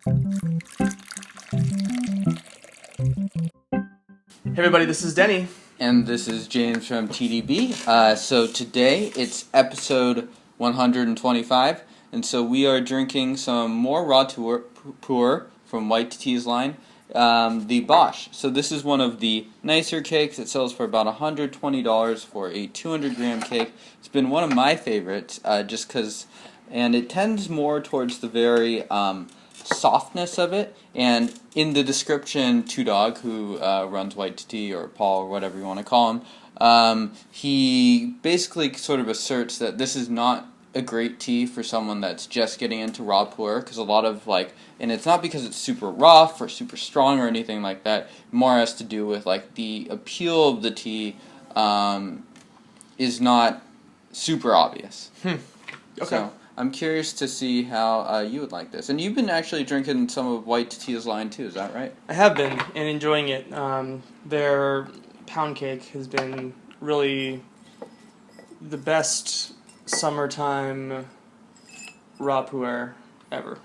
Hey everybody, this is Denny. And this is James from TDB. So today it's episode 125, and so we are drinking some more raw Pu'erh from White2Tea's line, the Bosch. So this is one of the nicer cakes. It sells for about $120 for a 200-gram cake. It's been one of my favorites, just because, and it tends more towards the very softness of it. And in the description, Two Dog, who runs White2Te, or Paul, or whatever you want to call him, he basically sort of asserts that this is not a great tea for someone that's just getting into raw pu'erh, because a lot of, and it's not because it's super rough or super strong or anything like that. It more has to do with the appeal of the tea is not super obvious. Okay. So I'm curious to see how you would like this. And you've been actually drinking some of White2Tea's line too, is that right? I have been, and enjoying it. Their pound cake has been really the best summertime raw pu'erh ever,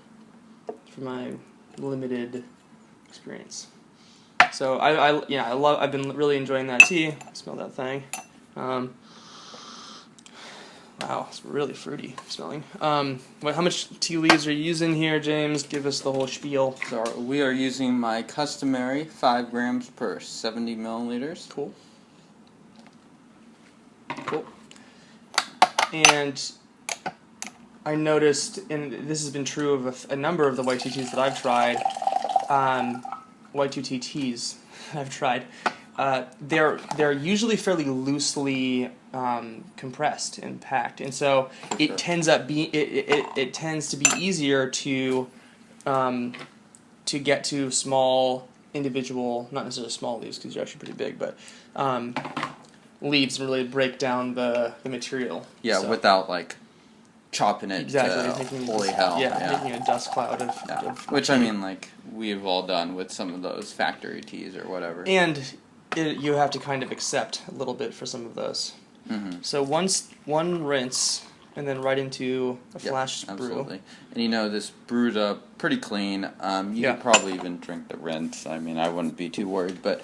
from my limited experience. So I've been really enjoying that tea. Smell that thing. Wow, it's really fruity smelling. How much tea leaves are you using here, James? Give us the whole spiel. So we are using my customary 5 grams per 70 milliliters. Cool. And I noticed, and this has been true of a number of the White2Te's that I've tried, White2Te's I've tried, they're usually fairly loosely compressed and packed, and so it tends to be easier to get to small individual, not necessarily small leaves because you're actually pretty big, but leaves and really break down the material. Yeah, so, without chopping it exactly, to holy hell. Yeah, making a dust cloud of which I mean, we've all done with some of those factory teas or whatever. And you have to kind of accept a little bit for some of those. Mm-hmm. So one rinse, and then right into a flash brew. Absolutely. And this brewed up pretty clean. You could probably even drink the rinse. I mean, I wouldn't be too worried, but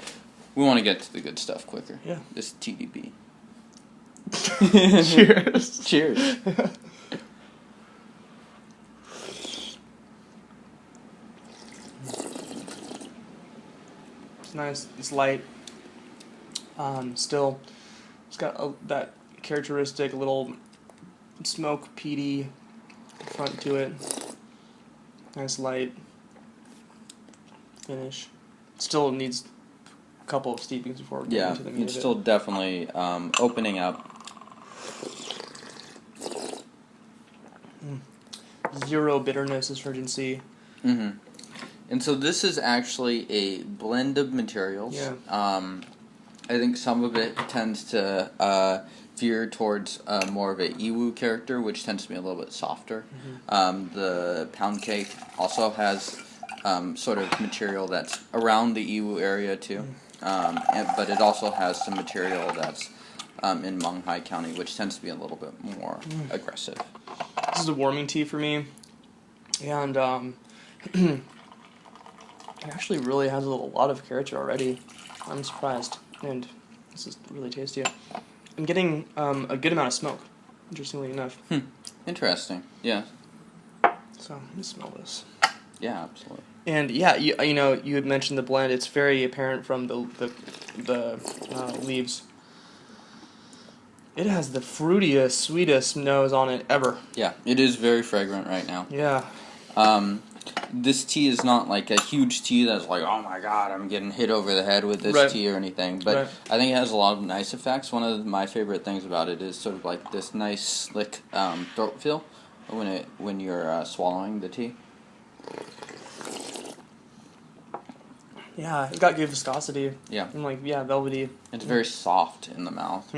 we want to get to the good stuff quicker. Yeah. This is TDB. Cheers. Cheers. It's nice. It's light. Still, it's got that characteristic little smoke peaty front to it. Nice light finish. Still needs a couple of steepings before we get into the meat it's of still definitely opening up. Zero bitterness, astringency. Mm-hmm. And so this is actually a blend of materials. Yeah. I think some of it tends to veer towards more of a iwu character, which tends to be a little bit softer. Mm-hmm. The pound cake also has sort of material that's around the iwu area too, but it also has some material that's in Manghai County, which tends to be a little bit more aggressive. This is a warming tea for me, and it actually really has a lot of character already. I'm surprised, and this is really tasty. I'm getting a good amount of smoke, interestingly enough. Interesting, yeah. So, let me smell this. Yeah, absolutely. And yeah, you had mentioned the blend. It's very apparent from the leaves. It has the fruitiest, sweetest nose on it ever. Yeah, it is very fragrant right now. Yeah. This tea is not like a huge tea that's like, oh my god, I'm getting hit over the head with this tea or anything. But I think it has a lot of nice effects. One of my favorite things about it is sort of like this nice, slick throat feel when you're swallowing the tea. Yeah, it got good viscosity. Yeah. And velvety. It's very soft in the mouth.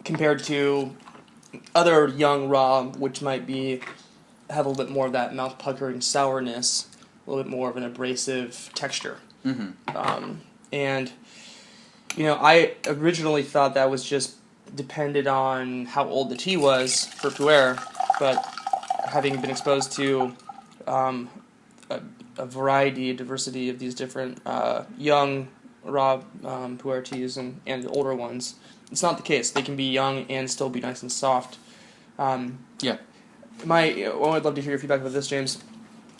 Compared to other young raw, which might have a little bit more of that mouth puckering sourness, a little bit more of an abrasive texture. Mm-hmm. And I originally thought that was just depended on how old the tea was for Pu'erh, but having been exposed to a variety, diversity of these different young raw Pu'erh teas and older ones. It's not the case. They can be young and still be nice and soft. Yeah. I'd love to hear your feedback about this, James.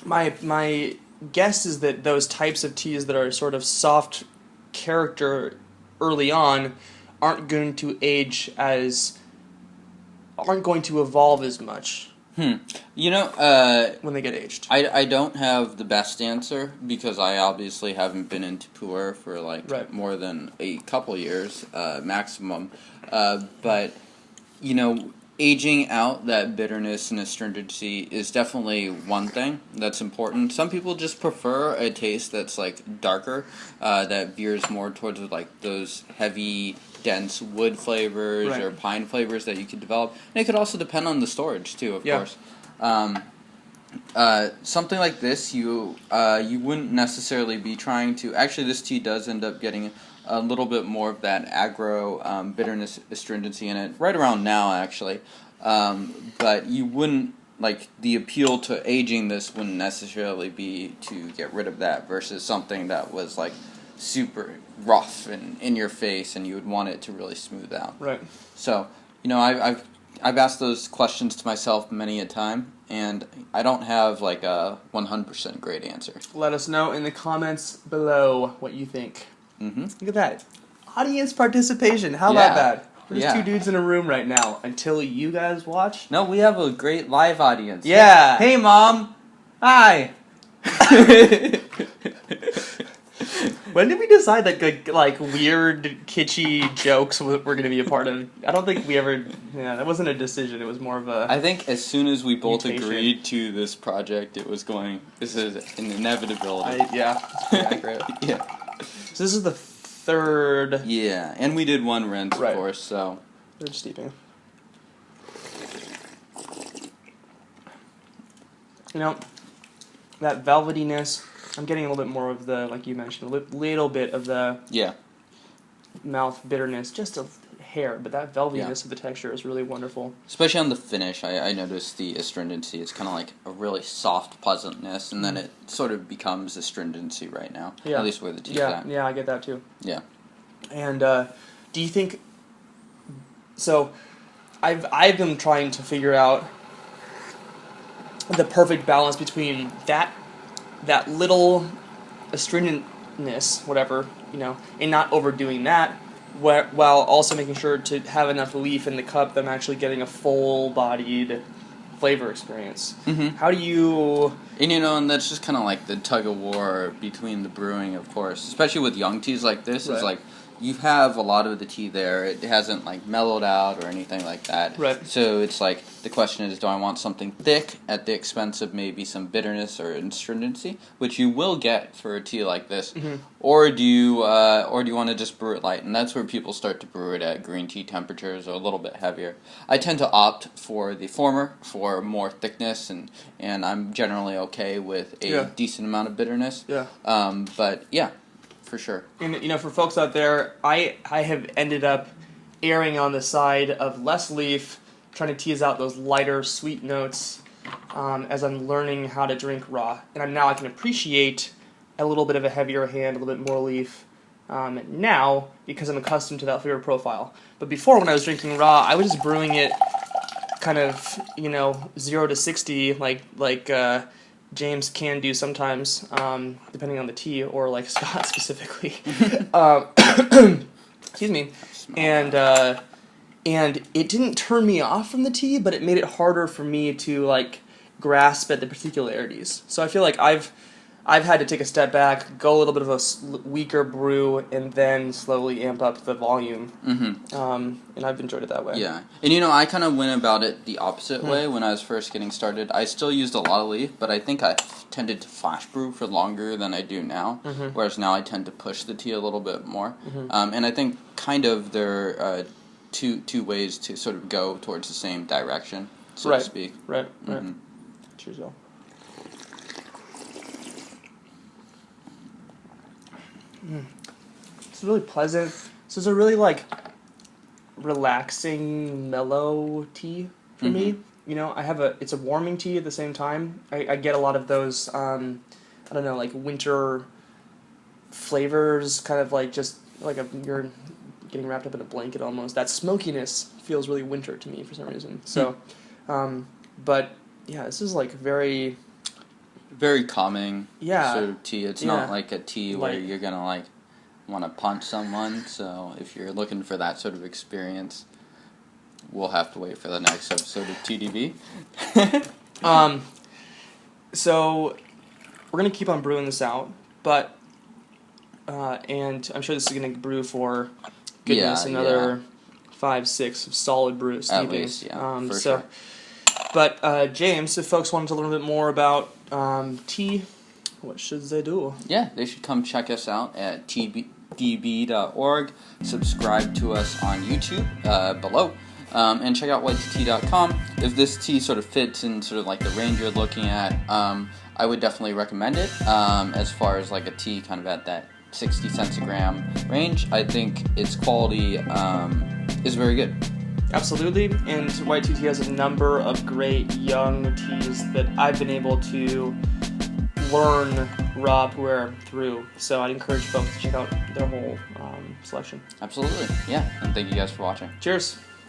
My guess is that those types of teas that are sort of soft character early on aren't going to evolve as much. You know, when they get aged. I don't have the best answer because I obviously haven't been into Pu'erh for more than a couple years maximum. But you know, aging out that bitterness and astringency is definitely one thing that's important. Some people just prefer a taste that's like darker, that veers more towards like those heavy, dense wood flavors or pine flavors that you could develop. And it could also depend on the storage too, of course. Something like this, you wouldn't necessarily be trying to. Actually, this tea does end up getting a little bit more of that aggro bitterness, astringency in it right around now, actually. But you wouldn't, like, the appeal to aging this wouldn't necessarily be to get rid of that versus something that was like super rough and in your face, and you would want it to really smooth out. Right. So, you know, I've asked those questions to myself many a time, and I don't have like a 100% great answer. Let us know in the comments below what you think. Mm-hmm. Look at that. Audience participation. How about that? We're just two dudes in a room right now until you guys watch. No, we have a great live audience. Yeah. Hey, Mom. Hi. When did we decide that like weird, kitschy jokes were going to be a part of? I don't think we ever. Yeah, that wasn't a decision. It was more of a. I think as soon as we both mutation. agreed to this project, it was going. This is an inevitability. It's pretty accurate. Yeah. So this is the third. Yeah, and we did one rinse, of course. So. Third steeping. You know, that velvetyness. I'm getting a little bit more of the, like you mentioned, a little bit of the mouth bitterness, just a hair, but that velvetyness of the texture is really wonderful. Especially on the finish, I noticed the astringency. It's kind of like a really soft pleasantness, and then it sort of becomes astringency right now. Yeah. At least where the tea's at. Yeah, I get that too. Yeah. And do you think? So, I've been trying to figure out the perfect balance between that little astringentness, whatever, you know, and not overdoing that, while also making sure to have enough leaf in the cup that I'm actually getting a full-bodied flavor experience. Mm-hmm. How do you... And, you know, and that's just kind of like the tug-of-war between the brewing, of course. Especially with young teas like this, it's like, you have a lot of the tea there. It hasn't, like, mellowed out or anything like that. Right. So it's like, the question is, do I want something thick at the expense of maybe some bitterness or astringency, which you will get for a tea like this, or do you want to just brew it light? And that's where people start to brew it at green tea temperatures or a little bit heavier. I tend to opt for the former, for more thickness, and I'm generally okay with a decent amount of bitterness. Yeah. But yeah. For sure. And, you know, for folks out there, I have ended up erring on the side of less leaf, trying to tease out those lighter, sweet notes as I'm learning how to drink raw. And I can appreciate a little bit of a heavier hand, a little bit more leaf now because I'm accustomed to that flavor profile. But before, when I was drinking raw, I was just brewing it kind of, you know, 0 to 60, like James can do sometimes, depending on the tea, or like Scott specifically. Excuse me. And it didn't turn me off from the tea, but it made it harder for me to like grasp at the particularities. So I feel like I've had to take a step back, go a little bit of a weaker brew, and then slowly amp up the volume. And I've enjoyed it that way. Yeah. And, you know, I kind of went about it the opposite way when I was first getting started. I still used a lot of leaf, but I think I tended to flash brew for longer than I do now, whereas now I tend to push the tea a little bit more. And I think kind of there are two ways to sort of go towards the same direction, so to speak. Right. Cheers, y'all. It's really pleasant. This is a really like relaxing, mellow tea for me. it's a warming tea at the same time. I get a lot of those, I don't know, like winter flavors, kind of like just like you're getting wrapped up in a blanket almost. That smokiness feels really winter to me for some reason. So, but yeah, this is like very calming sort of tea. It's not like a tea where you're gonna like want to punch someone. So if you're looking for that sort of experience, we'll have to wait for the next episode of TDB. So we're gonna keep on brewing this out, but and I'm sure this is gonna brew for another 5-6 of solid brew steepings. At least, for sure. But James, if folks wanted to learn a bit more about tea, what should they do? Yeah, they should come check us out at tdb.org. Subscribe to us on YouTube below. And check out White2Tea's.com. If this tea sort of fits in sort of like the range you're looking at, I would definitely recommend it. As far as like a tea kind of at that 60 cents a gram range, I think its quality is very good. Absolutely, and White2Tea's has a number of great young teas that I've been able to learn raw Pu'erh through. So I'd encourage folks to check out their whole selection. Absolutely, yeah. And thank you guys for watching. Cheers.